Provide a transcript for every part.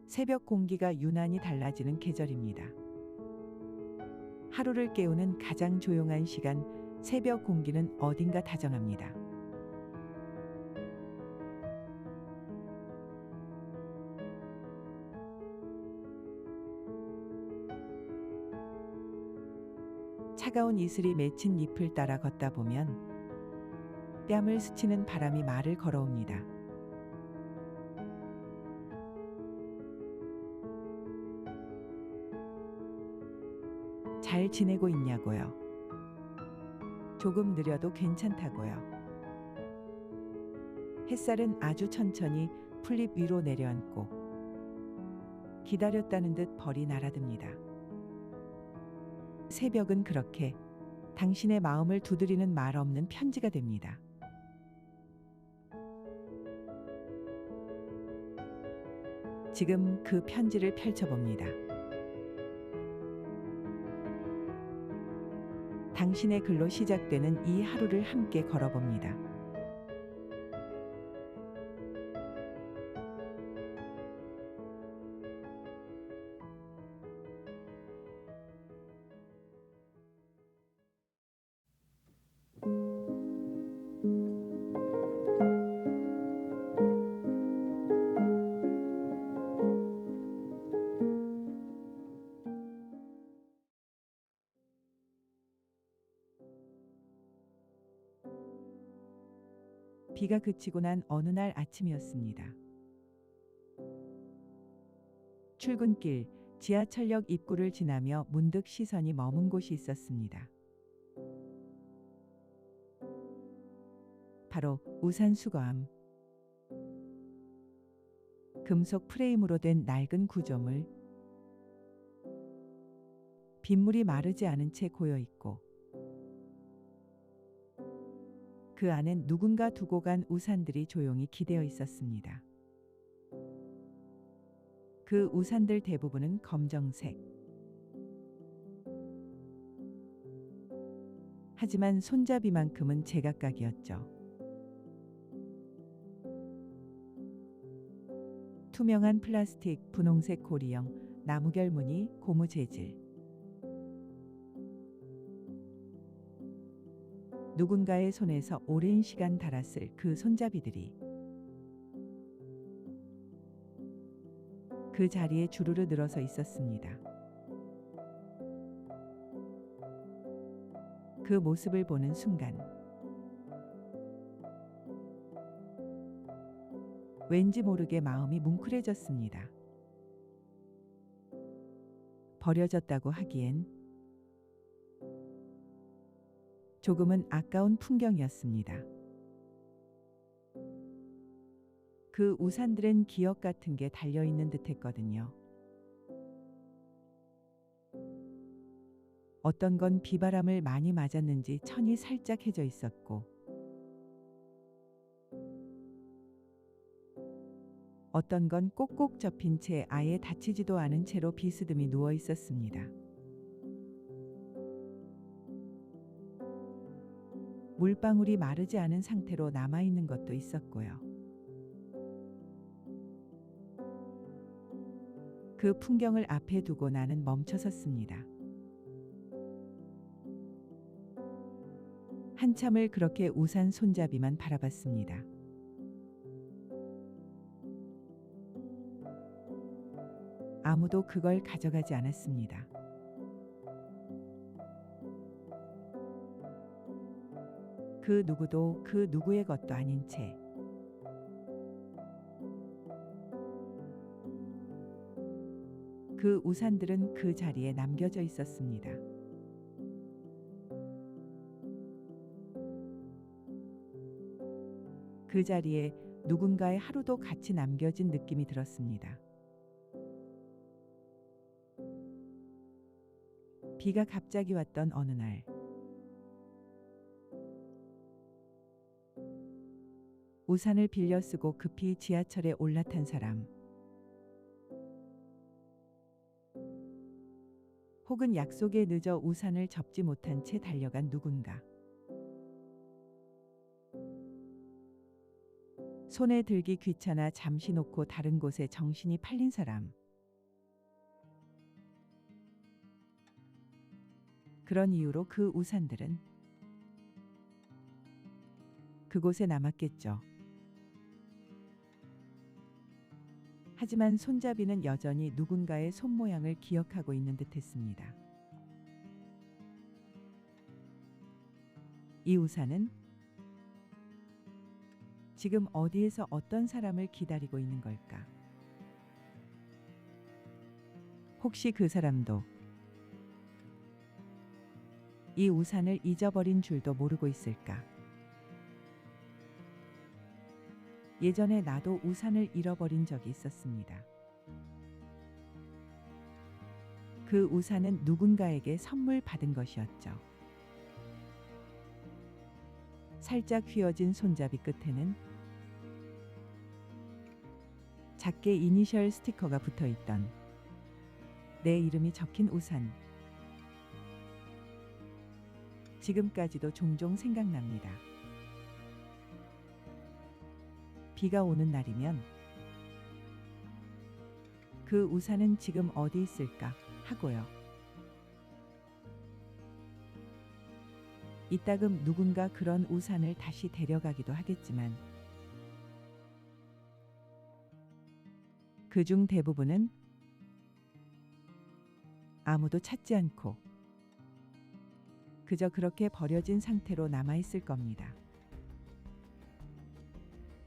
새벽 공기가 유난히 달라지는 계절입니다. 하루를 깨우는 가장 조용한 시간, 새벽 공기는 어딘가 다정합니다. 차가운 이슬이 맺힌 잎을 따라 걷다 보면 뺨을 스치는 바람이 말을 걸어옵니다. 잘 지내고 있냐고요? 조금 느려도 괜찮다고요. 햇살은 아주 천천히 풀잎 위로 내려앉고 기다렸다는 듯 벌이 날아듭니다. 새벽은 그렇게 당신의 마음을 두드리는 말 없는 편지가 됩니다. 지금 그 편지를 펼쳐봅니다. 당신의 글로 시작되는 이 하루를 함께 걸어봅니다. 비가 그치고 난 어느 날 아침이었습니다. 출근길, 지하철역 입구를 지나며 문득 시선이 머문 곳이 있었습니다. 바로 우산 수거함. 금속 프레임으로 된 낡은 구조물. 빗물이 마르지 않은 채 고여 있고 그 안엔 누군가 두고 간 우산들이 조용히 기대어 있었습니다. 그 우산들 대부분은 검정색. 하지만 손잡이만큼은 제각각이었죠. 투명한 플라스틱, 분홍색 고리형, 나무결 무늬, 고무 재질. 누군가의 손에서 오랜 시간 달았을 그 손잡이들이 그 자리에 주르르 늘어서 있었습니다. 그 모습을 보는 순간 왠지 모르게 마음이 뭉클해졌습니다. 버려졌다고 하기엔 조금은 아까운 풍경이었습니다. 그 우산들엔 기억 같은 게 달려있는 듯했거든요. 어떤 건 비바람을 많이 맞았는지 천이 살짝 해져 있었고 어떤 건 꼭꼭 접힌 채 아예 닫히지도 않은 채로 비스듬히 누워 있었습니다. 물방울이 마르지 않은 상태로 남아있는 것도 있었고요. 그 풍경을 앞에 두고 나는 멈춰섰습니다. 한참을 그렇게 우산 손잡이만 바라봤습니다. 아무도 그걸 가져가지 않았습니다. 그 누구도 그 누구의 것도 아닌 채 그 우산들은 그 자리에 남겨져 있었습니다. 그 자리에 누군가의 하루도 같이 남겨진 느낌이 들었습니다. 비가 갑자기 왔던 어느 날 우산을 빌려 쓰고 급히 지하철에 올라탄 사람 혹은 약속에 늦어 우산을 접지 못한 채 달려간 누군가 손에 들기 귀찮아 잠시 놓고 다른 곳에 정신이 팔린 사람. 그런 이유로 그 우산들은 그곳에 남았겠죠. 하지만 손잡이는 여전히 누군가의 손 모양을 기억하고 있는 듯했습니다. 이 우산은 지금 어디에서 어떤 사람을 기다리고 있는 걸까? 혹시 그 사람도 이 우산을 잊어버린 줄도 모르고 있을까? 예전에 나도 우산을 잃어버린 적이 있었습니다. 그 우산은 누군가에게 선물 받은 것이었죠. 살짝 휘어진 손잡이 끝에는 작게 이니셜 스티커가 붙어 있던 내 이름이 적힌 우산. 지금까지도 종종 생각납니다. 비가 오는 날이면 그 우산은 지금 어디 있을까 하고요. 이따금 누군가 그런 우산을 다시 데려가기도 하겠지만 그중 대부분은 아무도 찾지 않고 그저 그렇게 버려진 상태로 남아있을 겁니다.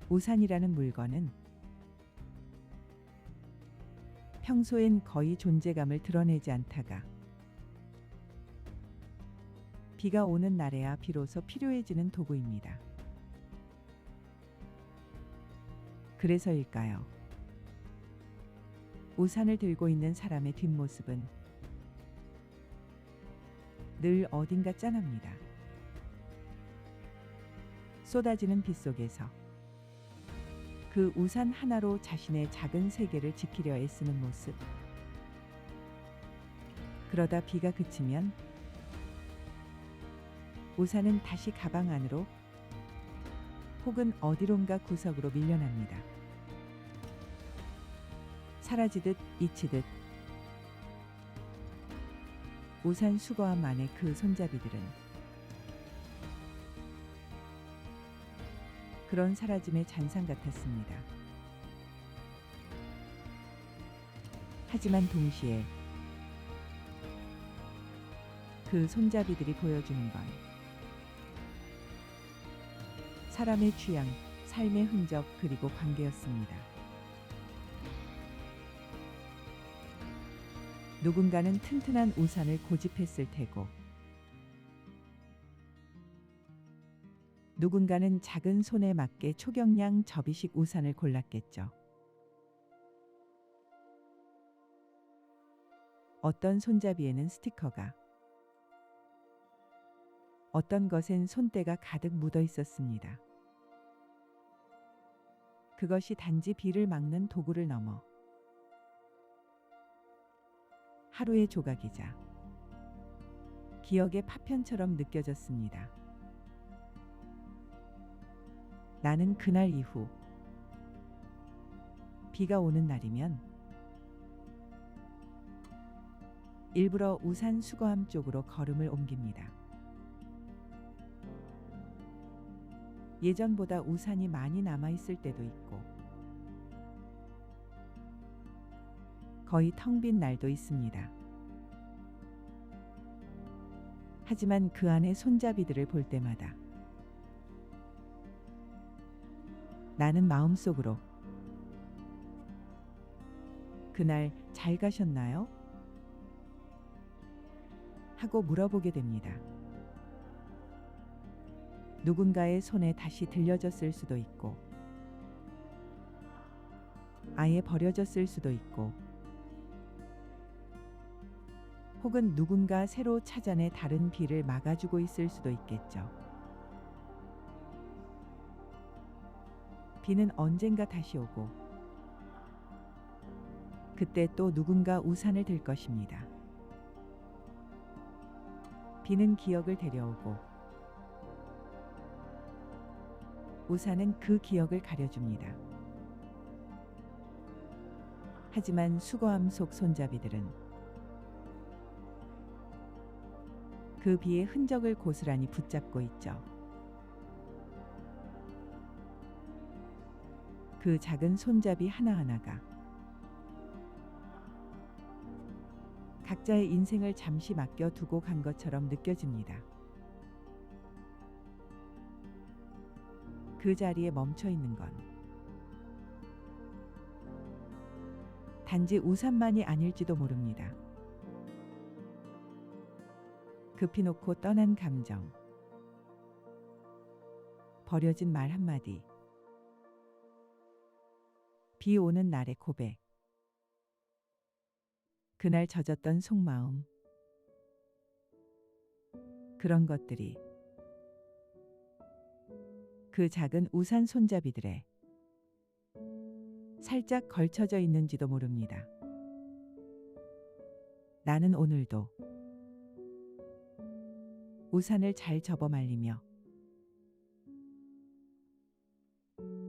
우산이라는 물건은 평소엔 거의 존재감을 드러내지 않다가 비가 오는 날에야 비로소 필요해지는 도구입니다. 그래서일까요? 우산을 들고 있는 사람의 뒷모습은 늘 어딘가 짠합니다. 쏟아지는 빗 속에서 그 우산 하나로 자신의 작은 세계를 지키려 애쓰는 모습. 그러다 비가 그치면 우산은 다시 가방 안으로 혹은 어디론가 구석으로 밀려납니다. 사라지듯 잊히듯 우산 수거함 안의 그 손잡이들은 그런 사라짐의 잔상 같았습니다. 하지만 동시에 그 손잡이들이 보여주는 건 사람의 취향, 삶의 흔적 그리고 관계였습니다. 누군가는 튼튼한 우산을 고집했을 테고 누군가는 작은 손에 맞게 초경량 접이식 우산을 골랐겠죠. 어떤 손잡이에는 스티커가, 어떤 것엔 손때가 가득 묻어 있었습니다. 그것이 단지 비를 막는 도구를 넘어 하루의 조각이자 기억의 파편처럼 느껴졌습니다. 나는 그날 이후 비가 오는 날이면 일부러 우산 수거함 쪽으로 걸음을 옮깁니다. 예전보다 우산이 많이 남아있을 때도 있고 거의 텅 빈 날도 있습니다. 하지만 그 안에 손잡이들을 볼 때마다 나는 마음속으로 그날 잘 가셨나요? 하고 물어보게 됩니다. 누군가의 손에 다시 들려졌을 수도 있고 아예 버려졌을 수도 있고 혹은 누군가 새로 찾아내 다른 비를 막아주고 있을 수도 있겠죠. 비는 언젠가 다시 오고 그때 또 누군가 우산을 들 것입니다. 비는 기억을 데려오고 우산은 그 기억을 가려줍니다. 하지만 수거함 속 손잡이들은 그 비의 흔적을 고스란히 붙잡고 있죠. 그 작은 손잡이 하나하나가 각자의 인생을 잠시 맡겨두고 간 것처럼 느껴집니다. 그 자리에 멈춰 있는 건 단지 우산만이 아닐지도 모릅니다. 급히 놓고 떠난 감정, 버려진 말 한마디, 비 오는 날의 고백, 그날 젖었던 속마음, 그런 것들이 그 작은 우산 손잡이들에 살짝 걸쳐져 있는지도 모릅니다. 나는 오늘도 우산을 잘 접어 말리며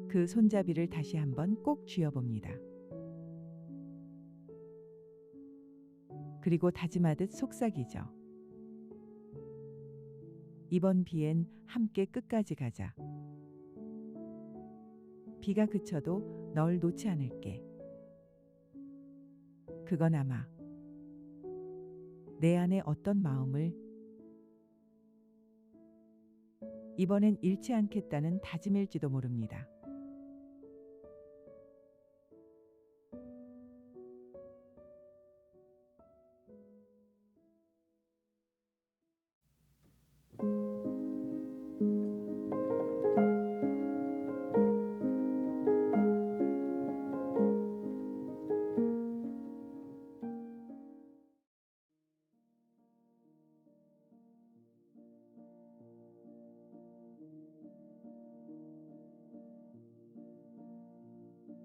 그 손잡이를 다시 한번 꼭 쥐어봅니다. 그리고 다짐하듯 속삭이죠. 이번 비엔 함께 끝까지 가자. 비가 그쳐도 널 놓지 않을게. 그건 아마 내 안에 어떤 마음을 이번엔 잃지 않겠다는 다짐일지도 모릅니다.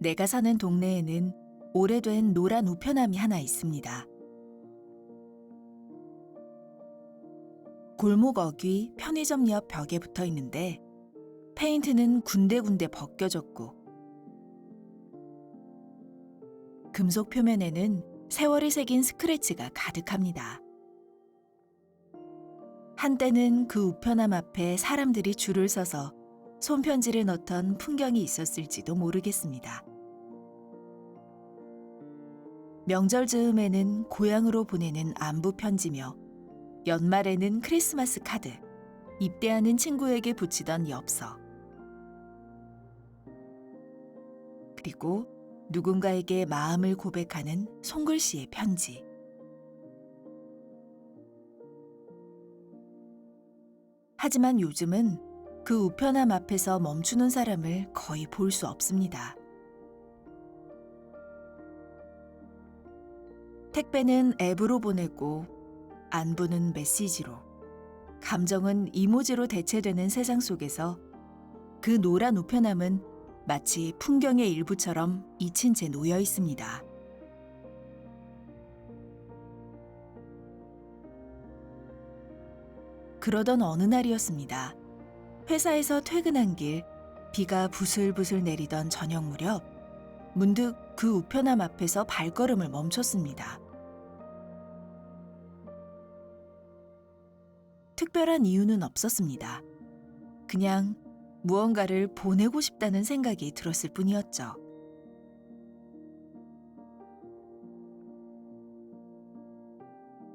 내가 사는 동네에는 오래된 노란 우편함이 하나 있습니다. 골목 어귀 편의점 옆 벽에 붙어 있는데 페인트는 군데군데 벗겨졌고 금속 표면에는 세월이 새긴 스크래치가 가득합니다. 한때는 그 우편함 앞에 사람들이 줄을 서서 손편지를 넣던 풍경이 있었을지도 모르겠습니다. 명절 즈음에는 고향으로 보내는 안부 편지며 연말에는 크리스마스 카드, 입대하는 친구에게 붙이던 엽서, 그리고 누군가에게 마음을 고백하는 손글씨의 편지. 하지만 요즘은 그 우편함 앞에서 멈추는 사람을 거의 볼 수 없습니다. 택배는 앱으로 보내고 안부는 메시지로, 감정은 이모지로 대체되는 세상 속에서 그 노란 우편함은 마치 풍경의 일부처럼 잊힌 채 놓여 있습니다. 그러던 어느 날이었습니다. 회사에서 퇴근한 길, 비가 부슬부슬 내리던 저녁 무렵 문득 그 우편함 앞에서 발걸음을 멈췄습니다. 특별한 이유는 없었습니다. 그냥 무언가를 보내고 싶다는 생각이 들었을 뿐이었죠.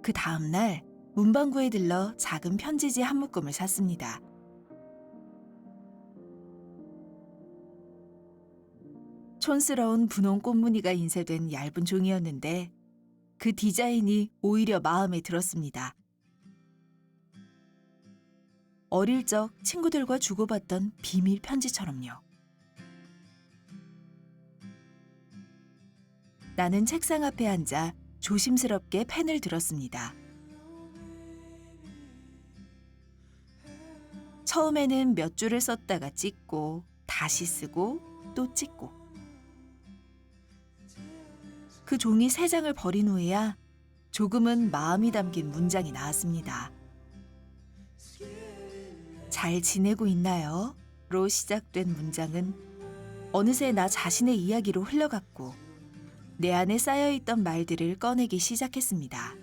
그 다음 날 문방구에 들러 작은 편지지 한 묶음을 샀습니다. 촌스러운 분홍 꽃무늬가 인쇄된 얇은 종이였는데 그 디자인이 오히려 마음에 들었습니다. 어릴 적 친구들과 주고받던 비밀 편지처럼요. 나는 책상 앞에 앉아 조심스럽게 펜을 들었습니다. 처음에는 몇 줄을 썼다가 찍고 다시 쓰고 또 찍고 그 종이 3장을 버린 후에야 조금은 마음이 담긴 문장이 나왔습니다. 잘 지내고 있나요? 시작된 문장은 어느새 나 자신의 이야기로 흘러갔고 내 안에 쌓여있던 말들을 꺼내기 시작했습니다.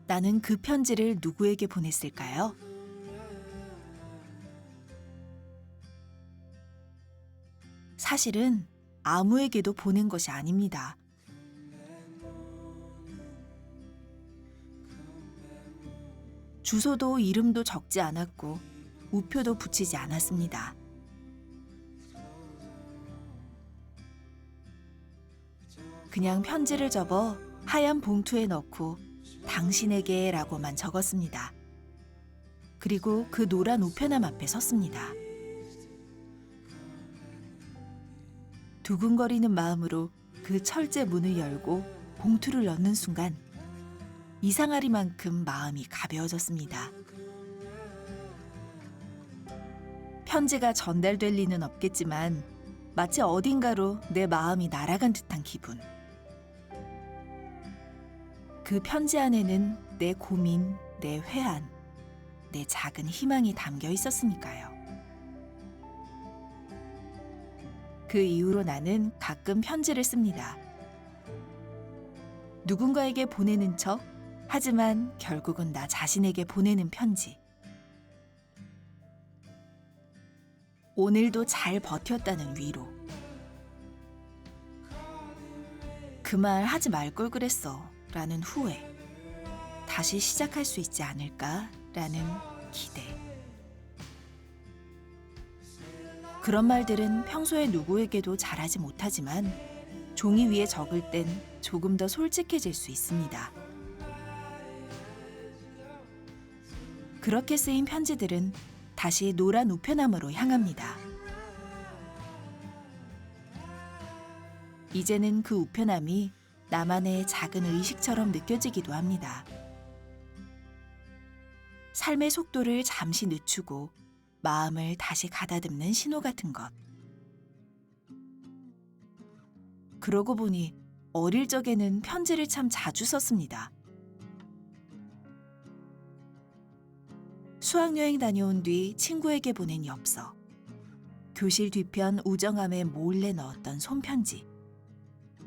나는 그 편지를 누구에게 보냈을까요? 사실은 아무에게도 보낸 것이 아닙니다. 주소도 이름도 적지 않았고 우표도 붙이지 않았습니다. 그냥 편지를 접어 하얀 봉투에 넣고 당신에게 라고만 적었습니다. 그리고 그 노란 우편함 앞에 섰습니다. 두근거리는 마음으로 그 철제 문을 열고 봉투를 넣는 순간 이상하리만큼 마음이 가벼워졌습니다. 편지가 전달될 리는 없겠지만 마치 어딘가로 내 마음이 날아간 듯한 기분. 그 편지 안에는 내 고민, 내 회한, 내 작은 희망이 담겨 있었으니까요. 그 이후로 나는 가끔 편지를 씁니다. 누군가에게 보내는 척, 하지만 결국은 나 자신에게 보내는 편지. 오늘도 잘 버텼다는 위로. 그 말 하지 말 걸 그랬어 라는 후회. 다시 시작할 수 있지 않을까 라는 기대. 그런 말들은 평소에 누구에게도 잘하지 못하지만 종이 위에 적을 땐 조금 더 솔직해질 수 있습니다. 그렇게 쓰인 편지들은 다시 노란 우편함으로 향합니다. 이제는 그 우편함이 나만의 작은 의식처럼 느껴지기도 합니다. 삶의 속도를 잠시 늦추고 마음을 다시 가다듬는 신호 같은 것. 그러고 보니 어릴 적에는 편지를 참 자주 썼습니다. 수학여행 다녀온 뒤 친구에게 보낸 엽서, 교실 뒤편 우정함에 몰래 넣었던 손편지,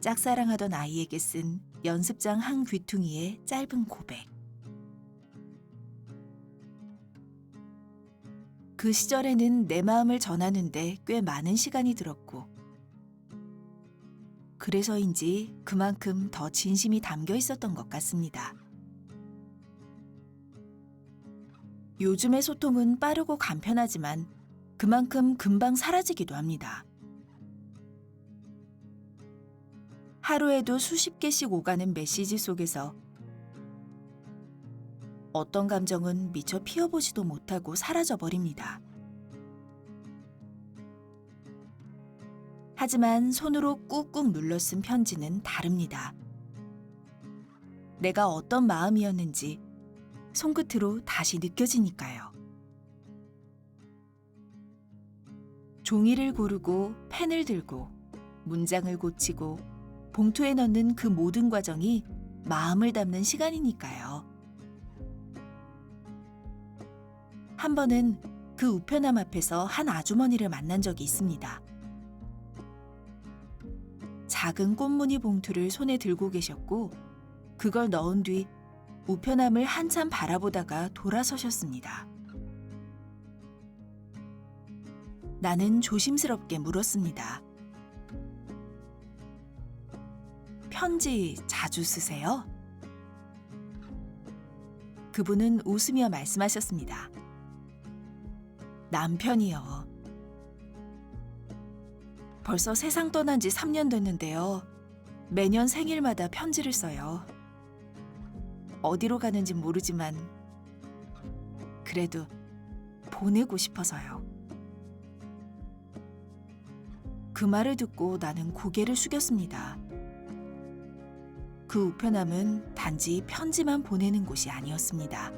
짝사랑하던 아이에게 쓴 연습장 한 귀퉁이의 짧은 고백. 그 시절에는 내 마음을 전하는데 꽤 많은 시간이 들었고 그래서인지 그만큼 더 진심이 담겨 있었던 것 같습니다. 요즘의 소통은 빠르고 간편하지만 그만큼 금방 사라지기도 합니다. 하루에도 수십 개씩 오가는 메시지 속에서 어떤 감정은 미처 피워보지도 못하고 사라져버립니다. 하지만 손으로 꾹꾹 눌러 쓴 편지는 다릅니다. 내가 어떤 마음이었는지 손끝으로 다시 느껴지니까요. 종이를 고르고 펜을 들고 문장을 고치고 봉투에 넣는 그 모든 과정이 마음을 담는 시간이니까요. 한 번은 그 우편함 앞에서 한 아주머니를 만난 적이 있습니다. 작은 꽃무늬 봉투를 손에 들고 계셨고 그걸 넣은 뒤 우편함을 한참 바라보다가 돌아서셨습니다. 나는 조심스럽게 물었습니다. 편지 자주 쓰세요? 그분은 웃으며 말씀하셨습니다. 남편이요. 벌써 세상 떠난 지 3년 됐는데요. 매년 생일마다 편지를 써요. 어디로 가는지 모르지만 그래도 보내고 싶어서요. 그 말을 듣고 나는 고개를 숙였습니다. 그 우편함은 단지 편지만 보내는 곳이 아니었습니다.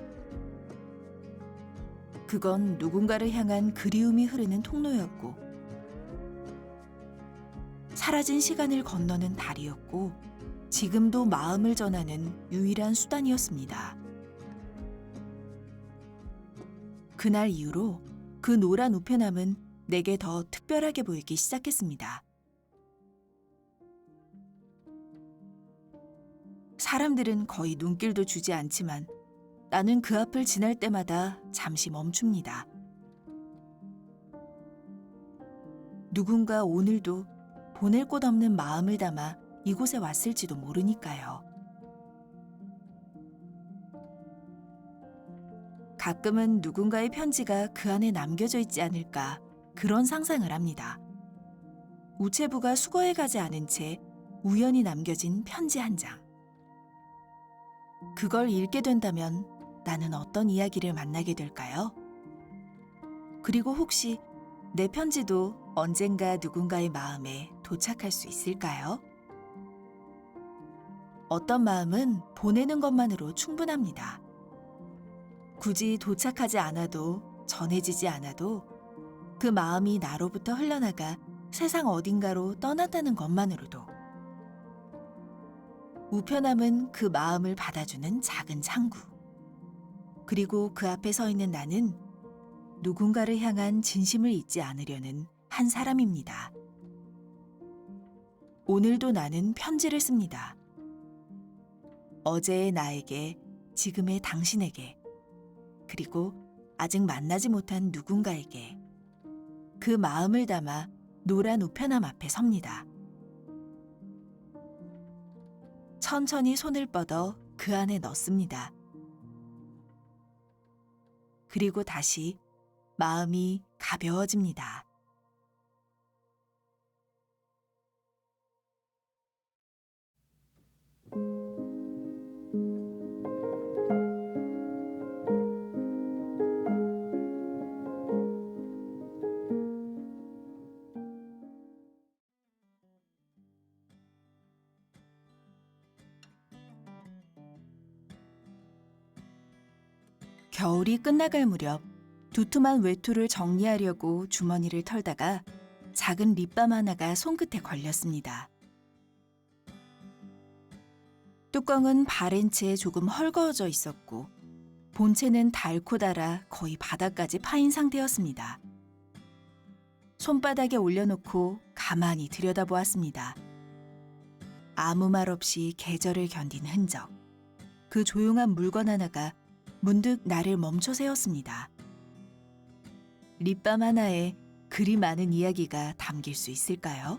그건 누군가를 향한 그리움이 흐르는 통로였고 사라진 시간을 건너는 다리였고 지금도 마음을 전하는 유일한 수단이었습니다. 그날 이후로 그 노란 우편함은 내게 더 특별하게 보이기 시작했습니다. 사람들은 거의 눈길도 주지 않지만 나는 그 앞을 지날 때마다 잠시 멈춥니다. 누군가 오늘도 보낼 곳 없는 마음을 담아 이곳에 왔을지도 모르니까요. 가끔은 누군가의 편지가 그 안에 남겨져 있지 않을까 그런 상상을 합니다. 우체부가 수거해 가지 않은 채 우연히 남겨진 편지 한 장. 그걸 읽게 된다면 나는 어떤 이야기를 만나게 될까요? 그리고 혹시 내 편지도 언젠가 누군가의 마음에 도착할 수 있을까요? 어떤 마음은 보내는 것만으로 충분합니다. 굳이 도착하지 않아도 전해지지 않아도 그 마음이 나로부터 흘러나가 세상 어딘가로 떠났다는 것만으로도 우편함은 그 마음을 받아주는 작은 창구. 그리고 그 앞에 서 있는 나는 누군가를 향한 진심을 잊지 않으려는 한 사람입니다. 오늘도 나는 편지를 씁니다. 어제의 나에게, 지금의 당신에게, 그리고 아직 만나지 못한 누군가에게 그 마음을 담아 노란 우편함 앞에 섭니다. 천천히 손을 뻗어 그 안에 넣습니다. 그리고 다시 마음이 가벼워집니다. 겨울이 끝나갈 무렵 두툼한 외투를 정리하려고 주머니를 털다가 작은 립밤 하나가 손끝에 걸렸습니다. 뚜껑은 바랜 채 조금 헐거워져 있었고 본체는 닳고 닳아 거의 바닥까지 파인 상태였습니다. 손바닥에 올려놓고 가만히 들여다보았습니다. 아무 말 없이 계절을 견딘 흔적. 그 조용한 물건 하나가 문득 나를 멈춰 세웠습니다. 립밤 하나에 그리 많은 이야기가 담길 수 있을까요?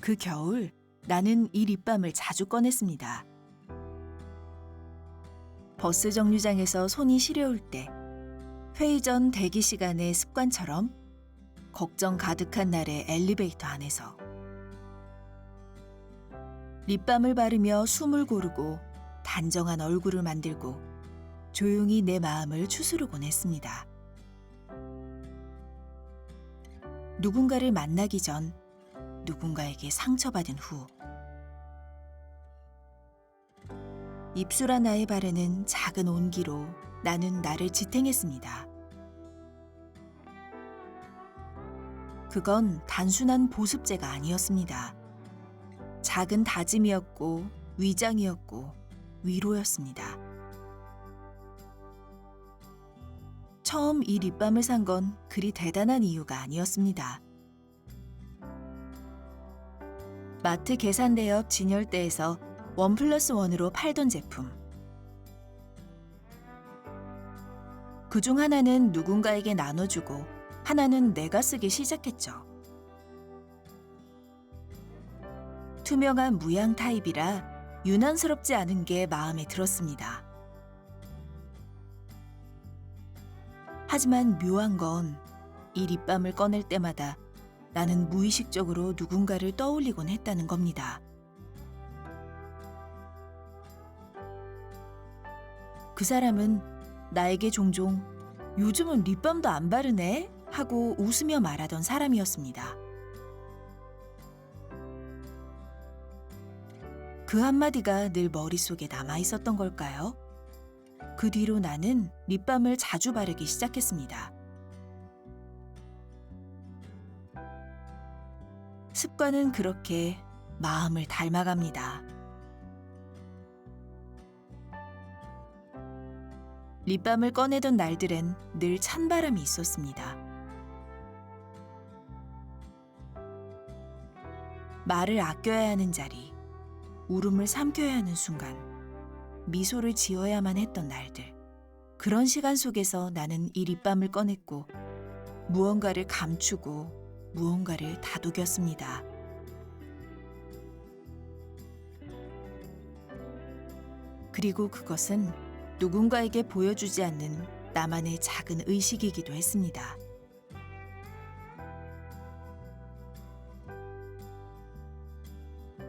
그 겨울 나는 이 립밤을 자주 꺼냈습니다. 버스 정류장에서 손이 시려울 때, 회의 전 대기 시간의 습관처럼 걱정 가득한 날의 엘리베이터 안에서 립밤을 바르며 숨을 고르고 단정한 얼굴을 만들고 조용히 내 마음을 추스르곤 했습니다. 누군가를 만나기 전, 누군가에게 상처받은 후 입술 하나에 바르는 작은 온기로 나는 나를 지탱했습니다. 그건 단순한 보습제가 아니었습니다. 작은 다짐이었고 위장이었고 위로였습니다. 처음 이 립밤을 산 건 그리 대단한 이유가 아니었습니다. 마트 계산대 옆 진열대에서 1+1으로 팔던 제품. 그중 하나는 누군가에게 나눠주고 하나는 내가 쓰기 시작했죠. 투명한 무향 타입이라 유난스럽지 않은 게 마음에 들었습니다. 하지만 묘한 건 이 립밤을 꺼낼 때마다 나는 무의식적으로 누군가를 떠올리곤 했다는 겁니다. 그 사람은 나에게 종종 요즘은 립밤도 안 바르네 하고 웃으며 말하던 사람이었습니다. 그 한마디가 늘 머릿속에 남아있었던 걸까요? 그 뒤로 나는 립밤을 자주 바르기 시작했습니다. 습관은 그렇게 마음을 닮아갑니다. 립밤을 꺼내던 날들엔 늘 찬바람이 있었습니다. 말을 아껴야 하는 자리, 울음을 삼켜야 하는 순간, 미소를 지어야만 했던 날들. 그런 시간 속에서 나는 이 립밤을 꺼냈고 무언가를 감추고 무언가를 다독였습니다. 그리고 그것은 누군가에게 보여주지 않는 나만의 작은 의식이기도 했습니다.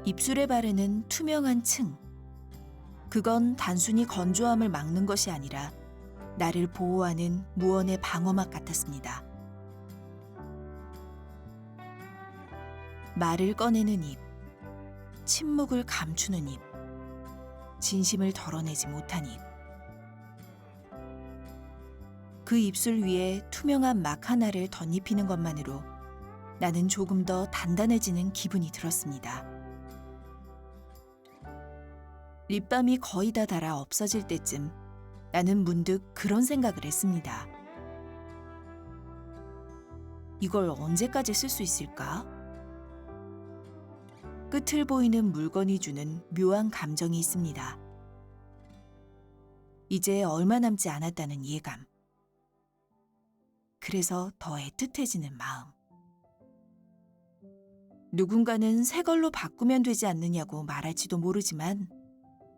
입술에 바르는 투명한 층. 그건 단순히 건조함을 막는 것이 아니라 나를 보호하는 무언의 방어막 같았습니다. 말을 꺼내는 입, 침묵을 감추는 입, 진심을 덜어내지 못한 입. 그 입술 위에 투명한 막 하나를 덧입히는 것만으로 나는 조금 더 단단해지는 기분이 들었습니다. 립밤이 거의 다 닳아 없어질 때쯤 나는 문득 그런 생각을 했습니다. 이걸 언제까지 쓸 수 있을까? 끝을 보이는 물건이 주는 묘한 감정이 있습니다. 이제 얼마 남지 않았다는 예감. 그래서 더 애틋해지는 마음. 누군가는 새 걸로 바꾸면 되지 않느냐고 말할지도 모르지만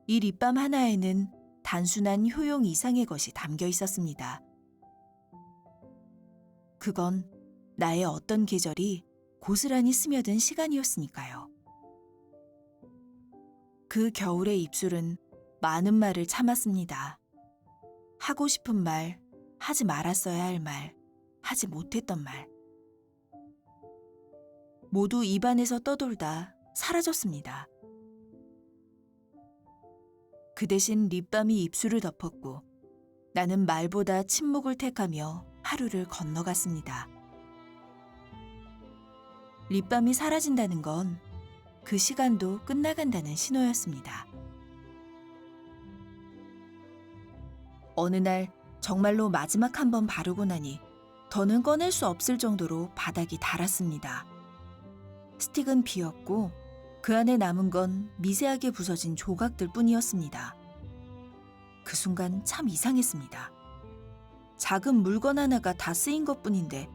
이 립밤 하나에는 단순한 효용 이상의 것이 담겨 있었습니다. 그건 나의 어떤 계절이 고스란히 스며든 시간이었으니까요. 그 겨울의 입술은 많은 말을 참았습니다. 하고 싶은 말, 하지 말았어야 할 말, 하지 못했던 말. 모두 입안에서 떠돌다 사라졌습니다. 그 대신 립밤이 입술을 덮었고 나는 말보다 침묵을 택하며 하루를 건너갔습니다. 립밤이 사라진다는 건 그 시간도 끝나간다는 신호였습니다. 어느 날 정말로 마지막 한 번 바르고 나니 더는 꺼낼 수 없을 정도로 바닥이 닳았습니다. 스틱은 비었고 그 안에 남은 건 미세하게 부서진 조각들 뿐이었습니다. 그 순간 참 이상했습니다. 작은 물건 하나가 다 쓰인 것뿐인데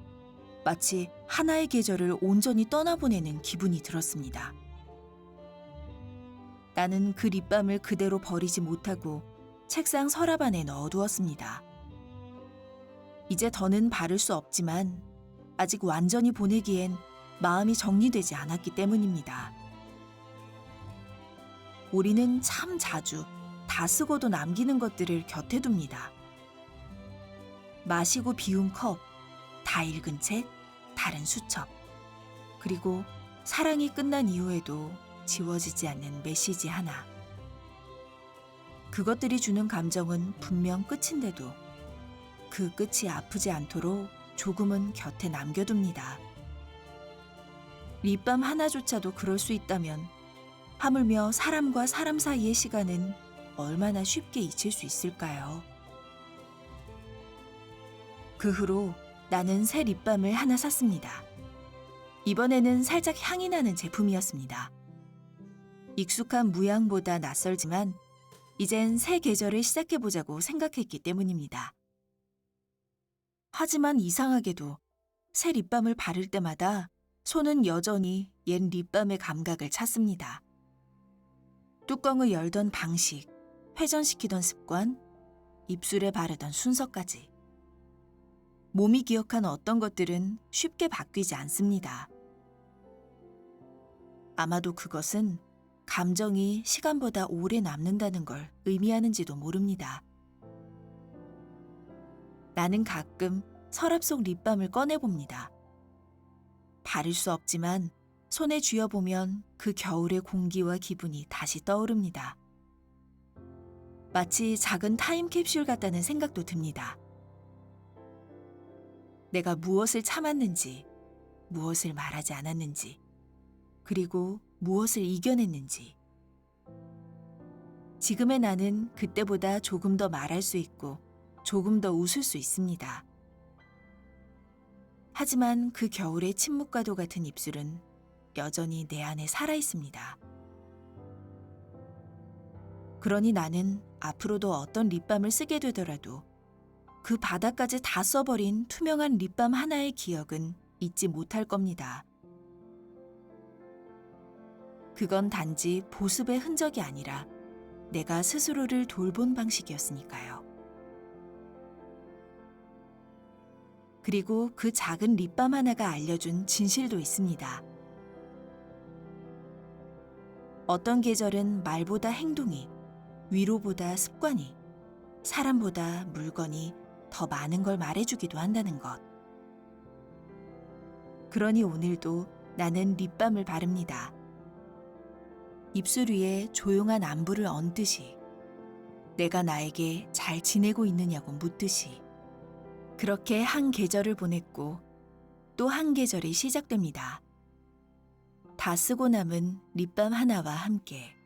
마치 하나의 계절을 온전히 떠나보내는 기분이 들었습니다. 나는 그 립밤을 그대로 버리지 못하고 책상 서랍 안에 넣어두었습니다. 이제 더는 바를 수 없지만 아직 완전히 보내기엔 마음이 정리되지 않았기 때문입니다. 우리는 참 자주 다 쓰고도 남기는 것들을 곁에 둡니다. 마시고 비운 컵, 다 읽은 책, 다른 수첩, 그리고 사랑이 끝난 이후에도 지워지지 않는 메시지 하나. 그것들이 주는 감정은 분명 끝인데도 그 끝이 아프지 않도록 조금은 곁에 남겨둡니다. 립밤 하나조차도 그럴 수 있다면 하물며 사람과 사람 사이의 시간은 얼마나 쉽게 잊힐 수 있을까요? 그 후로 나는 새 립밤을 하나 샀습니다. 이번에는 살짝 향이 나는 제품이었습니다. 익숙한 무향보다 낯설지만 이젠 새 계절을 시작해보자고 생각했기 때문입니다. 하지만 이상하게도 새 립밤을 바를 때마다 손은 여전히 옛 립밤의 감각을 찾습니다. 뚜껑을 열던 방식, 회전시키던 습관, 입술에 바르던 순서까지. 몸이 기억한 어떤 것들은 쉽게 바뀌지 않습니다. 아마도 그것은 감정이 시간보다 오래 남는다는 걸 의미하는지도 모릅니다. 나는 가끔 서랍 속 립밤을 꺼내봅니다. 바를 수 없지만 손에 쥐어보면 그 겨울의 공기와 기분이 다시 떠오릅니다. 마치 작은 타임캡슐 같다는 생각도 듭니다. 내가 무엇을 참았는지, 무엇을 말하지 않았는지, 그리고 무엇을 이겨냈는지. 지금의 나는 그때보다 조금 더 말할 수 있고 조금 더 웃을 수 있습니다. 하지만 그 겨울의 침묵과도 같은 입술은 여전히 내 안에 살아 있습니다. 그러니 나는 앞으로도 어떤 립밤을 쓰게 되더라도 그 바닥까지 다 써버린 투명한 립밤 하나의 기억은 잊지 못할 겁니다. 그건 단지 보습의 흔적이 아니라 내가 스스로를 돌본 방식이었으니까요. 그리고 그 작은 립밤 하나가 알려준 진실도 있습니다. 어떤 계절은 말보다 행동이, 위로보다 습관이, 사람보다 물건이 더 많은 걸 말해주기도 한다는 것. 그러니 오늘도 나는 립밤을 바릅니다. 입술 위에 조용한 안부를 얹듯이, 내가 나에게 잘 지내고 있느냐고 묻듯이. 그렇게 한 계절을 보냈고 또 한 계절이 시작됩니다. 다 쓰고 남은 립밤 하나와 함께.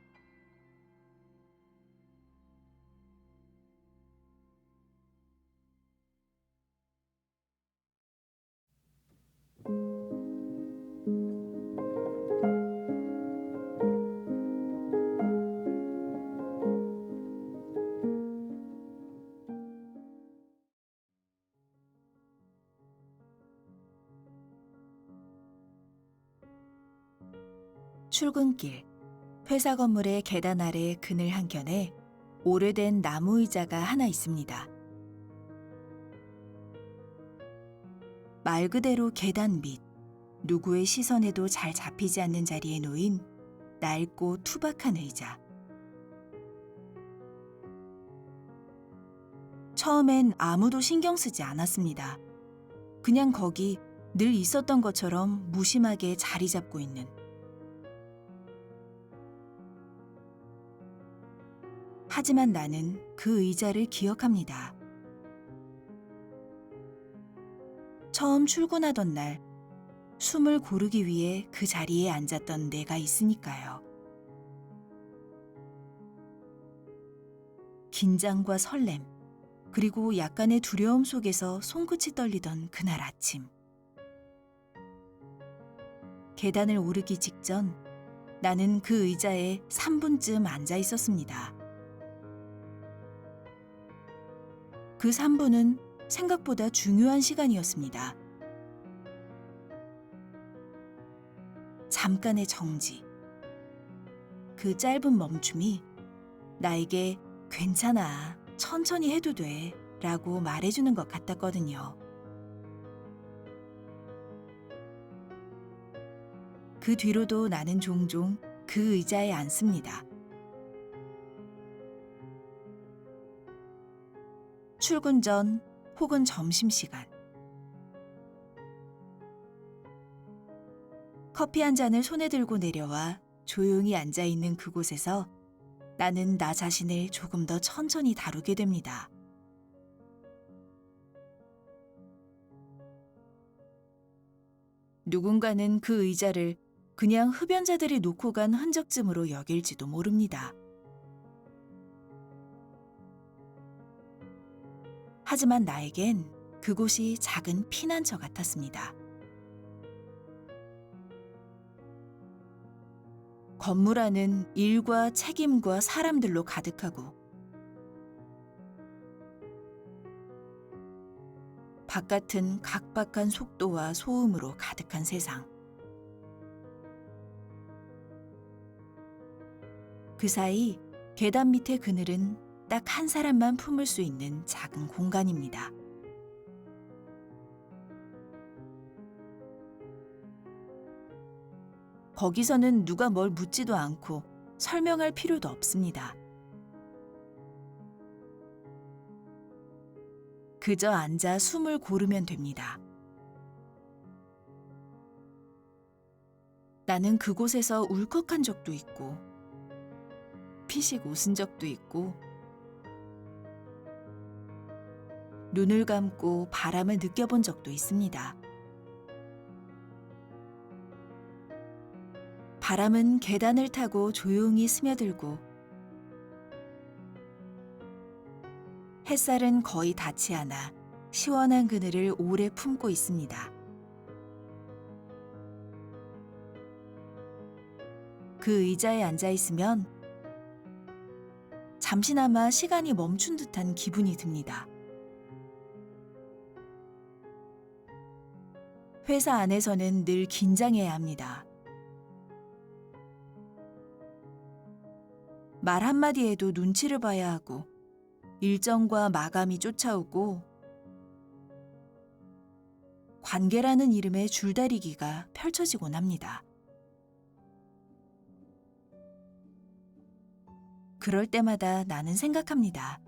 출근길, 회사 건물의 계단 아래 그늘 한켠에 오래된 나무 의자가 하나 있습니다. 말 그대로 계단 밑, 누구의 시선에도 잘 잡히지 않는 자리에 놓인 낡고 투박한 의자. 처음엔 아무도 신경 쓰지 않았습니다. 그냥 거기 늘 있었던 것처럼 무심하게 자리 잡고 있는. 하지만 나는 그 의자를 기억합니다. 처음 출근하던 날, 숨을 고르기 위해 그 자리에 앉았던 내가 있으니까요. 긴장과 설렘, 그리고 약간의 두려움 속에서 손끝이 떨리던 그날 아침. 계단을 오르기 직전 나는 그 의자에 3분쯤 앉아 있었습니다. 그 3분은 생각보다 중요한 시간이었습니다. 잠깐의 정지. 그 짧은 멈춤이 나에게 괜찮아, 천천히 해도 돼 라고 말해주는 것 같았거든요. 그 뒤로도 나는 종종 그 의자에 앉습니다. 출근 전 혹은 점심시간. 커피 한 잔을 손에 들고 내려와 조용히 앉아있는 그곳에서 나는 나 자신을 조금 더 천천히 다루게 됩니다. 누군가는 그 의자를 그냥 흡연자들이 놓고 간 흔적쯤으로 여길지도 모릅니다. 하지만 나에겐 그곳이 작은 피난처 같았습니다. 건물 안은 일과 책임과 사람들로 가득하고 바깥은 각박한 속도와 소음으로 가득한 세상. 그 사이 계단 밑의 그늘은 딱 한 사람만 품을 수 있는 작은 공간입니다. 거기서는 누가 뭘 묻지도 않고 설명할 필요도 없습니다. 그저 앉아 숨을 고르면 됩니다. 나는 그곳에서 울컥한 적도 있고 피식 웃은 적도 있고 눈을 감고 바람을 느껴본 적도 있습니다. 바람은 계단을 타고 조용히 스며들고 햇살은 거의 닿지 않아 시원한 그늘을 오래 품고 있습니다. 그 의자에 앉아 있으면 잠시나마 시간이 멈춘 듯한 기분이 듭니다. 회사 안에서는 늘 긴장해야 합니다. 말 한마디에도 눈치를 봐야 하고 일정과 마감이 쫓아오고 관계라는 이름의 줄다리기가 펼쳐지곤 합니다. 그럴 때마다 나는 생각합니다.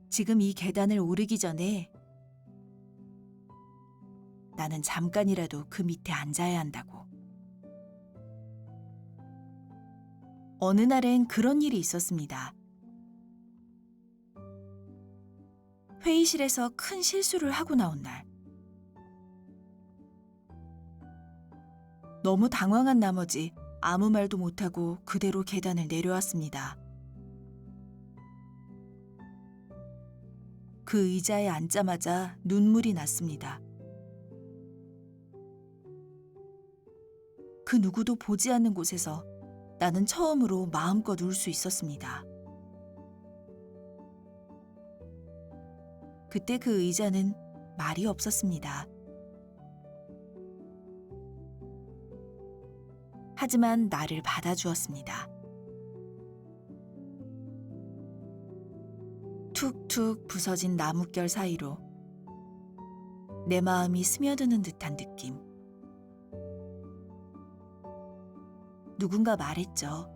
지금 이 계단을 오르기 전에 나는 잠깐이라도 그 밑에 앉아야 한다고. 어느 날엔 그런 일이 있었습니다. 회의실에서 큰 실수를 하고 나온 날. 너무 당황한 나머지 아무 말도 못하고 그대로 계단을 내려왔습니다. 그 의자에 앉자마자 눈물이 났습니다. 그 누구도 보지 않는 곳에서 나는 처음으로 마음껏 울 수 있었습니다. 그때 그 의자는 말이 없었습니다. 하지만 나를 받아주었습니다. 툭툭 부서진 나뭇결 사이로 내 마음이 스며드는 듯한 느낌. 누군가 말했죠.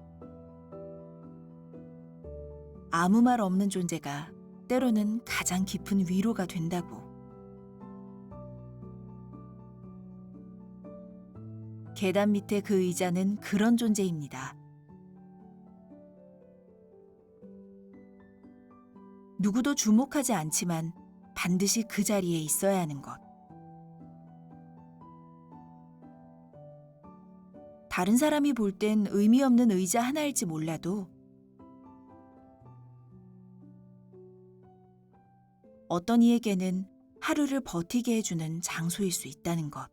아무 말 없는 존재가 때로는 가장 깊은 위로가 된다고. 계단 밑에 그 의자는 그런 존재입니다. 누구도 주목하지 않지만 반드시 그 자리에 있어야 하는 것. 다른 사람이 볼 땐 의미 없는 의자 하나일지 몰라도 어떤 이에게는 하루를 버티게 해주는 장소일 수 있다는 것.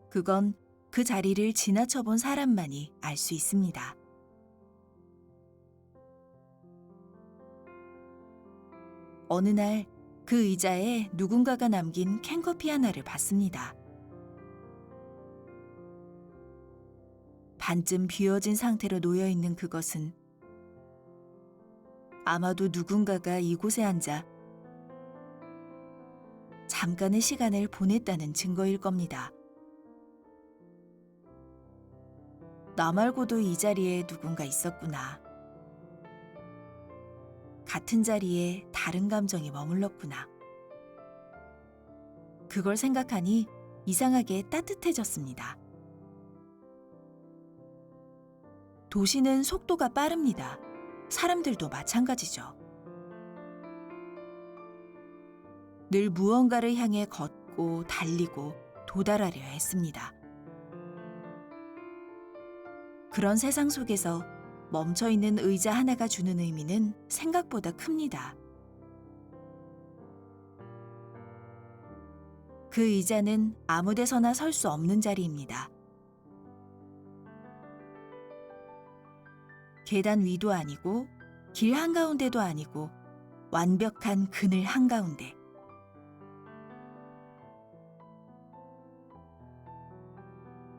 그건 그 자리를 지나쳐본 사람만이 알 수 있습니다. 어느 날 그 의자에 누군가가 남긴 캔커피 하나를 봤습니다. 반쯤 비어진 상태로 놓여있는 그것은 아마도 누군가가 이곳에 앉아 잠깐의 시간을 보냈다는 증거일 겁니다. 나 말고도 이 자리에 누군가 있었구나. 같은 자리에 다른 감정이 머물렀구나. 그걸 생각하니 이상하게 따뜻해졌습니다. 도시는 속도가 빠릅니다. 사람들도 마찬가지죠. 늘 무언가를 향해 걷고 달리고 도달하려 했습니다. 그런 세상 속에서 멈춰있는 의자 하나가 주는 의미는 생각보다 큽니다. 그 의자는 아무 데서나 설 수 없는 자리입니다. 계단 위도 아니고 길 한가운데도 아니고 완벽한 그늘 한가운데.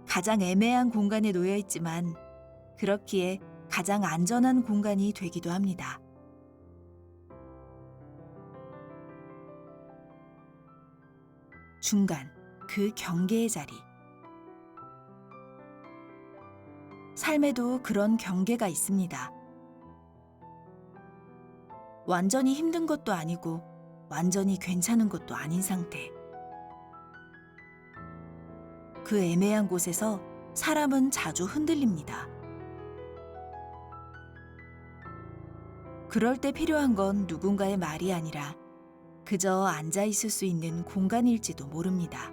가장 애매한 공간에 놓여 있지만 그렇기에 가장 안전한 공간이 되기도 합니다. 중간, 그 경계의 자리. 삶에도 그런 경계가 있습니다. 완전히 힘든 것도 아니고 완전히 괜찮은 것도 아닌 상태. 그 애매한 곳에서 사람은 자주 흔들립니다. 그럴 때 필요한 건 누군가의 말이 아니라 그저 앉아 있을 수 있는 공간일지도 모릅니다.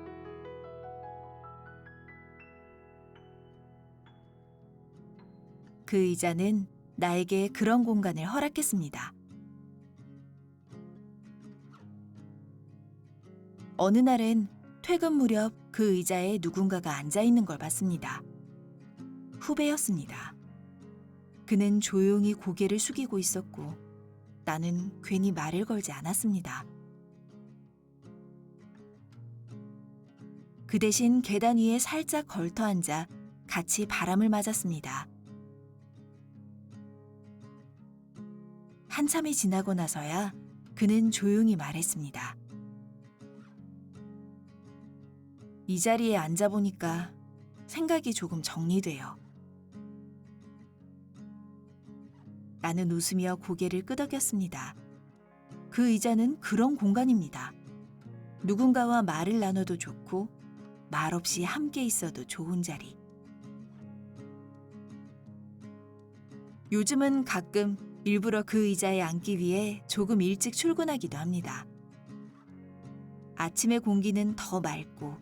그 의자는 나에게 그런 공간을 허락했습니다. 어느 날은 퇴근 무렵 그 의자에 누군가가 앉아 있는 걸 봤습니다. 후배였습니다. 그는 조용히 고개를 숙이고 있었고 나는 괜히 말을 걸지 않았습니다. 그 대신 계단 위에 살짝 걸터 앉아 같이 바람을 맞았습니다. 한참이 지나고 나서야 그는 조용히 말했습니다. 이 자리에 앉아보니까 생각이 조금 정리돼요. 나는 웃으며 고개를 끄덕였습니다. 그 의자는 그런 공간입니다. 누군가와 말을 나눠도 좋고 말없이 함께 있어도 좋은 자리. 요즘은 가끔 일부러 그 의자에 앉기 위해 조금 일찍 출근하기도 합니다. 아침의 공기는 더 맑고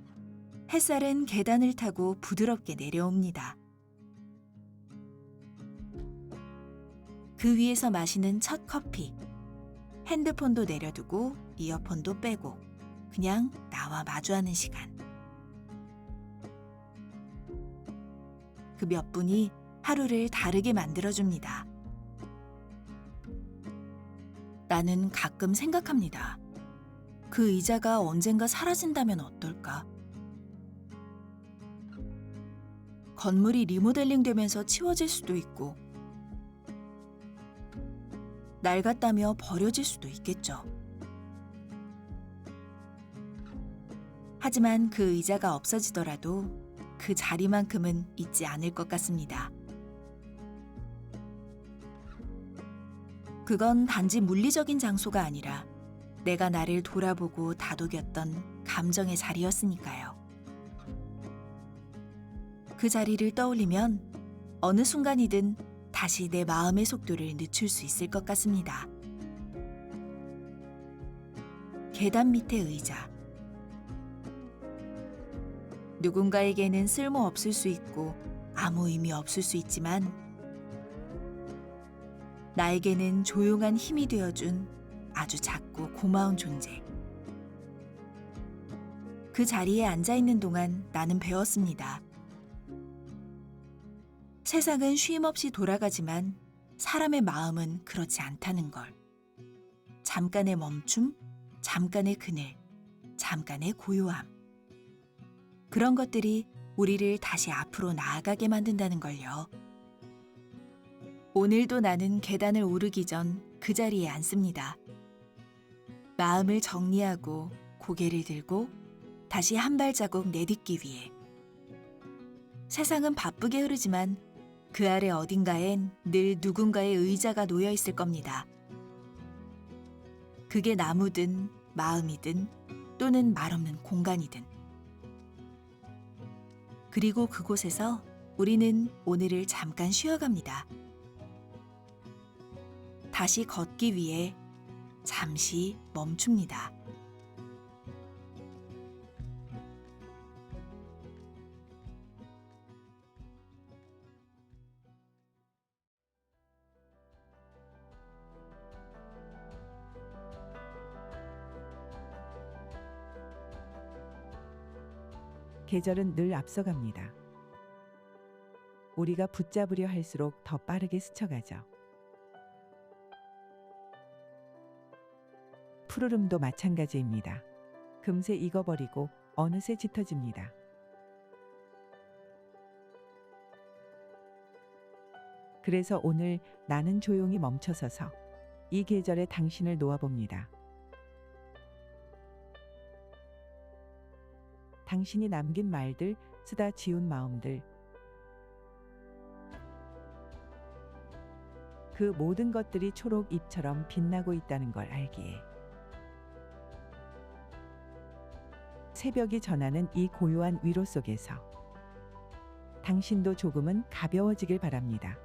햇살은 계단을 타고 부드럽게 내려옵니다. 그 위에서 마시는 첫 커피. 핸드폰도 내려두고 이어폰도 빼고 그냥 나와 마주하는 시간. 그 몇 분이 하루를 다르게 만들어줍니다. 나는 가끔 생각합니다. 그 의자가 언젠가 사라진다면 어떨까? 건물이 리모델링 되면서 치워질 수도 있고 낡았다며 버려질 수도 있겠죠. 하지만 그 의자가 없어지더라도 그 자리만큼은 잊지 않을 것 같습니다. 그건 단지 물리적인 장소가 아니라 내가 나를 돌아보고 다독였던 감정의 자리였으니까요. 그 자리를 떠올리면 어느 순간이든 다시 내 마음의 속도를 늦출 수 있을 것 같습니다. 계단 밑의 의자. 누군가에게는 쓸모없을 수 있고 아무 의미 없을 수 있지만 나에게는 조용한 힘이 되어준 아주 작고 고마운 존재. 그 자리에 앉아있는 동안 나는 배웠습니다. 세상은 쉼없이 돌아가지만 사람의 마음은 그렇지 않다는 걸. 잠깐의 멈춤, 잠깐의 그늘, 잠깐의 고요함. 그런 것들이 우리를 다시 앞으로 나아가게 만든다는 걸요. 오늘도 나는 계단을 오르기 전 그 자리에 앉습니다. 마음을 정리하고 고개를 들고 다시 한 발자국 내딛기 위해. 세상은 바쁘게 흐르지만 그 아래 어딘가엔 늘 누군가의 의자가 놓여 있을 겁니다. 그게 나무든 마음이든 또는 말없는 공간이든. 그리고 그곳에서 우리는 오늘을 잠깐 쉬어갑니다. 다시 걷기 위해 잠시 멈춥니다. 계절은 늘 앞서갑니다. 우리가 붙잡으려 할수록 더 빠르게 스쳐가죠. 푸르름도 마찬가지입니다. 금세 익어버리고 어느새 짙어집니다. 그래서 오늘 나는 조용히 멈춰서서 이 계절에 당신을 놓아봅니다. 당신이 남긴 말들, 쓰다 지운 마음들, 그 모든 것들이 초록 잎처럼 빛나고 있다는 걸 알기에. 새벽이 전하는 이 고요한 위로 속에서 당신도 조금은 가벼워지길 바랍니다.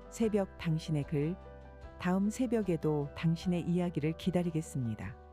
새벽 당신의 글, 다음 새벽에도 당신의 이야기를 기다리겠습니다.